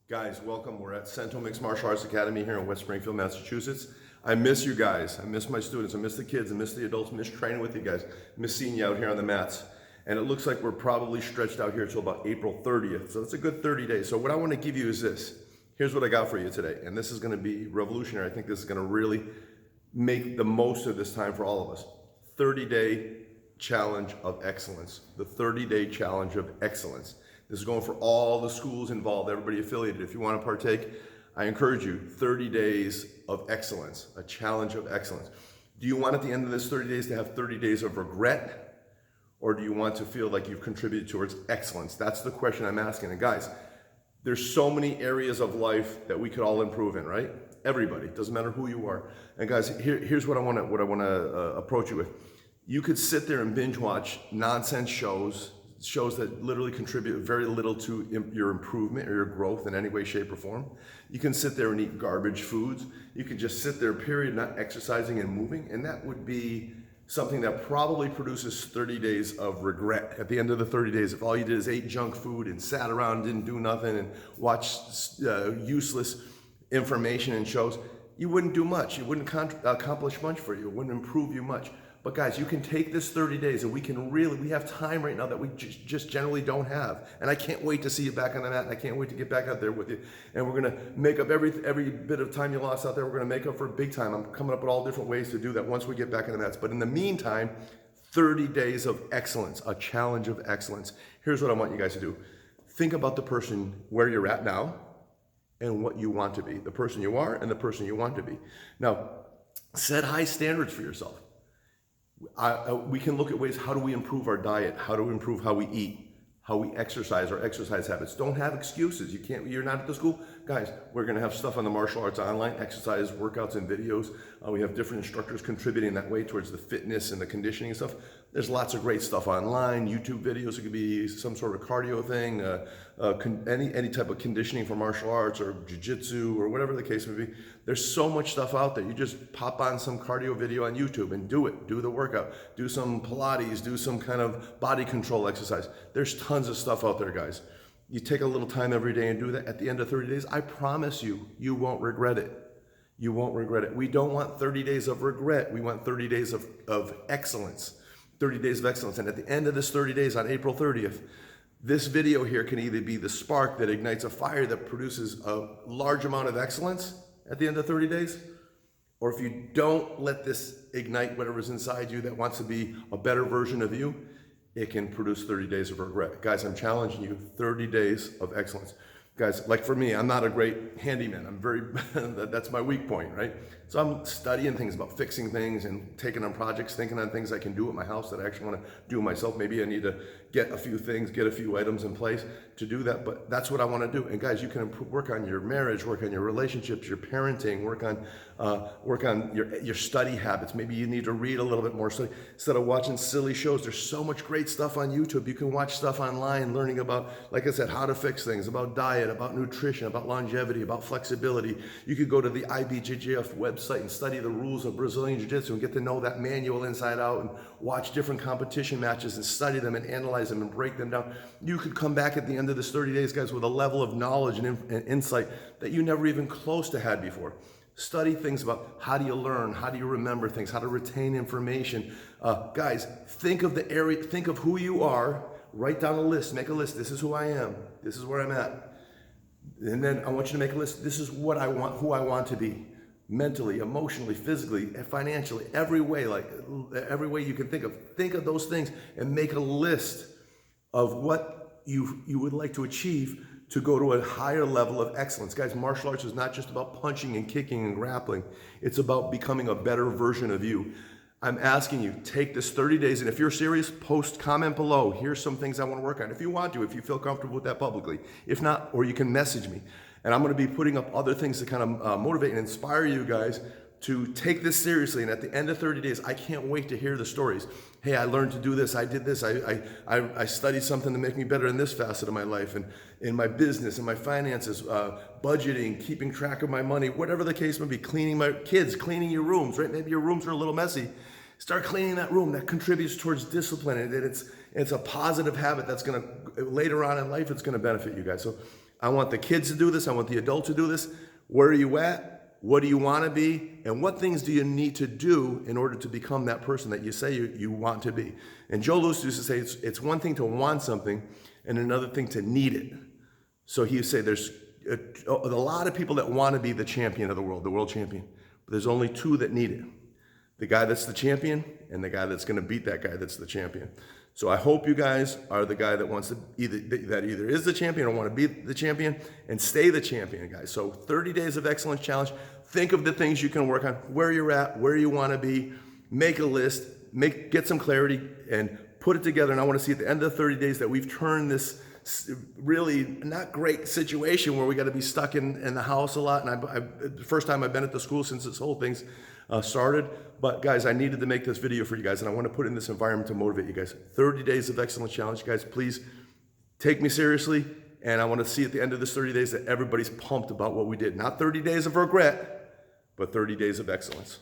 Guys, welcome. We're at Cento Mixed Martial Arts Academy here in West Springfield, Massachusetts. I miss you guys. I miss my students. I miss the kids. I miss the adults. I miss training with you guys. I miss seeing you out here on the mats. And it looks like we're probably stretched out here until about April 30th. So it's a good 30 days. So what I want to give you is this. Here's what I got for you today. And this is going to be revolutionary. I think this is going to really make the most of this time for all of us. 30-day challenge of excellence. The 30-day challenge of excellence. This is going for all the schools involved, everybody affiliated. If you want to partake, I encourage you, 30 days of excellence, a challenge of excellence. Do you want at the end of this 30 days to have 30 days of regret? Or do you want to feel like you've contributed towards excellence? That's the question I'm asking. And guys, there's so many areas of life that we could all improve in, right? Everybody, doesn't matter who you are. And guys, here's what I want to approach you with. You could sit there and binge watch nonsense shows that literally contribute very little to your improvement or your growth in any way, shape, or form. You can sit there and eat garbage foods. You can just sit there, period, not exercising and moving, and that would be something that probably produces 30 days of regret. At the end of the 30 days, if all you did is ate junk food and sat around, didn't do nothing, and watched useless information and shows, you wouldn't do much. It wouldn't accomplish much for you. It wouldn't improve you much. But guys, you can take this 30 days and we have time right now that we just generally don't have. And I can't wait to see you back on the mat, and I can't wait to get back out there with you. And we're gonna make up every bit of time you lost out there. We're gonna make up for big time. I'm coming up with all different ways to do that once we get back on the mats. But in the meantime, 30 days of excellence, a challenge of excellence. Here's what I want you guys to do. Think about the person where you're at now and what you want to be. The person you are and the person you want to be. Now, set high standards for yourself. We can look at ways, how do we improve our diet? How do we improve how we eat? How we exercise, our exercise habits. Don't have excuses. You're not at the school. Guys, we're gonna have stuff on the martial arts online, exercise, workouts, and videos. We have different instructors contributing that way towards the fitness and the conditioning and stuff. There's lots of great stuff online, YouTube videos. It could be some sort of cardio thing, any type of conditioning for martial arts or jiu-jitsu or whatever the case may be. There's so much stuff out there. You just pop on some cardio video on YouTube and do it. Do the workout. Do some Pilates. Do some kind of body control exercise. There's tons of stuff out there, guys. You take a little time every day and do that. At the end of 30 days, I promise you, you won't regret it. You won't regret it. We don't want 30 days of regret. We want 30 days of excellence. 30 days of excellence. And at the end of this 30 days on April 30th, this video here can either be the spark that ignites a fire that produces a large amount of excellence at the end of 30 days, or if you don't let this ignite whatever's inside you that wants to be a better version of you, it can produce 30 days of regret. Guys, I'm challenging you, 30 days of excellence. Guys, like for me, I'm not a great handyman. That's my weak point, right? So I'm studying things about fixing things and taking on projects, thinking on things I can do at my house that I actually want to do myself. Maybe I need to get a few things, get a few items in place to do that, but that's what I want to do. And guys, you can work on your marriage, work on your relationships, your parenting, work on your study habits. Maybe you need to read a little bit more. So instead of watching silly shows, there's so much great stuff on YouTube. You can watch stuff online, learning about, like I said, how to fix things, about diet, about nutrition, about longevity, about flexibility. You could go to the IBJJF website and study the rules of Brazilian Jiu-Jitsu and get to know that manual inside out and watch different competition matches and study them and analyze them and break them down. You could come back at the end of this 30 days, guys, with a level of knowledge and insight that you never even close to had before. Study things about how do you learn, how do you remember things, how to retain information. Guys, think of the area, think of who you are, write down a list, make a list. This is who I am, this is where I'm at. And then I want you to make a list. This is what I want, who I want to be. Mentally, emotionally, physically, financially, every way you can think of those things and make a list of what you would like to achieve to go to a higher level of excellence. Guys, martial arts is not just about punching and kicking and grappling. It's about becoming a better version of you. I'm asking you, take this 30 days, and if you're serious, comment below. Here's some things I want to work on. If you want to, if you feel comfortable with that publicly. If not, or you can message me. And I'm going to be putting up other things to kind of motivate and inspire you guys to take this seriously. And at the end of 30 days, I can't wait to hear the stories. Hey, I learned to do this. I did this. I studied something to make me better in this facet of my life and in my business and my finances, budgeting, keeping track of my money, whatever the case may be, cleaning my kids, cleaning your rooms, right? Maybe your rooms are a little messy. Start cleaning that room. That contributes towards discipline. And it's a positive habit that's going to, later on in life, it's going to benefit you guys. So I want the kids to do this. I want the adults to do this. Where are you at? What do you want to be? And what things do you need to do in order to become that person that you say you want to be? And Joe Louis used to say it's one thing to want something and another thing to need it. So he would say there's a lot of people that want to be the champion of the world champion. But there's only two that need it. The guy that's the champion and the guy that's going to beat that guy that's the champion. So I hope you guys are the guy that wants to either is the champion or want to be the champion and stay the champion, guys. So 30 Days of Excellence Challenge. Think of the things you can work on, where you're at, where you want to be. Make a list, get some clarity, and put it together. And I want to see at the end of the 30 days that we've turned this really not great situation where we got to be stuck in the house a lot. And the first time I've been at the school since this whole thing's started. But guys, I needed to make this video for you guys, and I want to put in this environment to motivate you guys. 30 Days of Excellence Challenge. Guys, please take me seriously. And I want to see at the end of this 30 days that everybody's pumped about what we did. Not 30 days of regret, but 30 days of excellence.